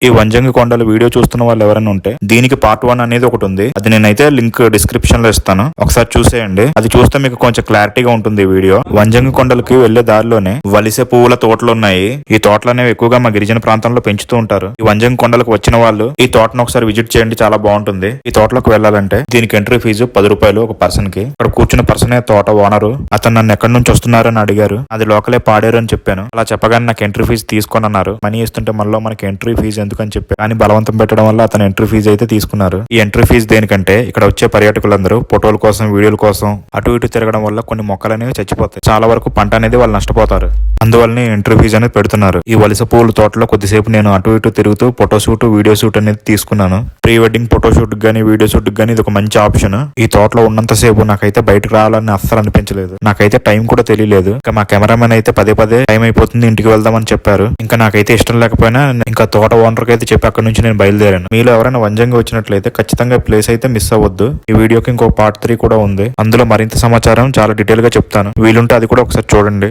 ఈ వంజంగి కొండల వీడియో చూస్తున్న వాళ్ళు ఎవరైనా ఉంటే దీనికి పార్ట్ 1 అనేది ఒకటి ఉంది. అది నేనైతే లింక్ డిస్క్రిప్షన్ లో ఇస్తాను, ఒకసారి చూసేయండి. అది చూస్తే మీకు కొంచెం క్లారిటీగా ఉంటుంది ఈ వీడియో. వంజంగి కొండలకి వెళ్లే దారిలోనే వలిసే పువ్వుల తోటలు ఉన్నాయి. ఈ తోటలు అనేవి ఎక్కువగా మా గిరిజన ప్రాంతంలో పెంచుతూ ఉంటారు. ఈ వంజంగి కొండలకు వచ్చిన వాళ్ళు ఈ తోటను ఒకసారి విజిట్ చేయండి, చాలా బాగుంటుంది. ఈ తోటలోకి వెళ్ళాలంటే దీనికి ఎంట్రీ ఫీజు 10 రూపాయలు ఒక పర్సన్ కి. ఇక్కడ కూర్చున్న పర్సనే తోట ఓనరు. అతను నన్ను ఎక్కడి నుంచి వస్తున్నారు అని అడిగారు. అది లోకలే పాడేరు అని చెప్పాను. అలా చెప్పగానే నాకు ఎంట్రీ ఫీజు తీసుకొని అన్నారు. మనీ ఇస్తుంటే మనలో మనకి ఎంట్రీ ఫీజు ఎందుకని చెప్పి, కానీ బలవంతం పెట్టడం వల్ల అతను ఎంట్రీ ఫీజు అయితే తీసుకున్నారు. ఈ ఎంట్రీ ఫీజు దేనికంటే ఇక్కడ వచ్చే పర్యాటకులందరూ ఫోటోల కోసం వీడియోల కోసం అటు ఇటు తిరగడం వల్ల కొన్ని మొక్కలు అనేవి చచ్చిపోతాయి. చాలా వరకు పంట అనేది వాళ్ళు నష్టపోతారు. అందువల్ల ఎంట్రీ ఫీజు అనేది పెడుతున్నారు. ఈ వలస పూల తోటలో కొద్దిసేపు నేను అటు ఇటు తిరుగుతూ ఫోటో షూట్ వీడియో షూట్ అనేది తీసుకున్నాను. ప్రీ వెడ్డింగ్ ఫోటో షూట్ గానీ వీడియో షూట్ గానీ ఇది ఒక మంచి ఆప్షన్. ఈ తోటలో ఉన్నంత సేపు నాకైతే బయటకు రావాలని అస్సలు అనిపించలేదు. నాకైతే టైం కూడా తెలియలేదు. ఇంకా మా కెమెరామెన్ అయితే పదే టైం అయిపోతుంది ఇంటికి వెళ్దామని చెప్పారు. ఇంకా నాకైతే ఇష్టం లేకపోయినా ఇంకా తోట ఓనర్కి అయితే చెప్పి అక్కడ నుంచి నేను బయలుదేరాను. మీలో ఎవరైనా వంజంగి వచ్చినట్లయితే ఖచ్చితంగా ప్లేస్ అయితే మిస్ అవ్వద్దు. ఈ వీడియోకి ఇంకో పార్ట్ 3 కూడా ఉంది. అందులో మరింత సమాచారం చాలా డీటెయిల్ గా చెప్తాను. వీలుంటే అది కూడా ఒకసారి చూడండి.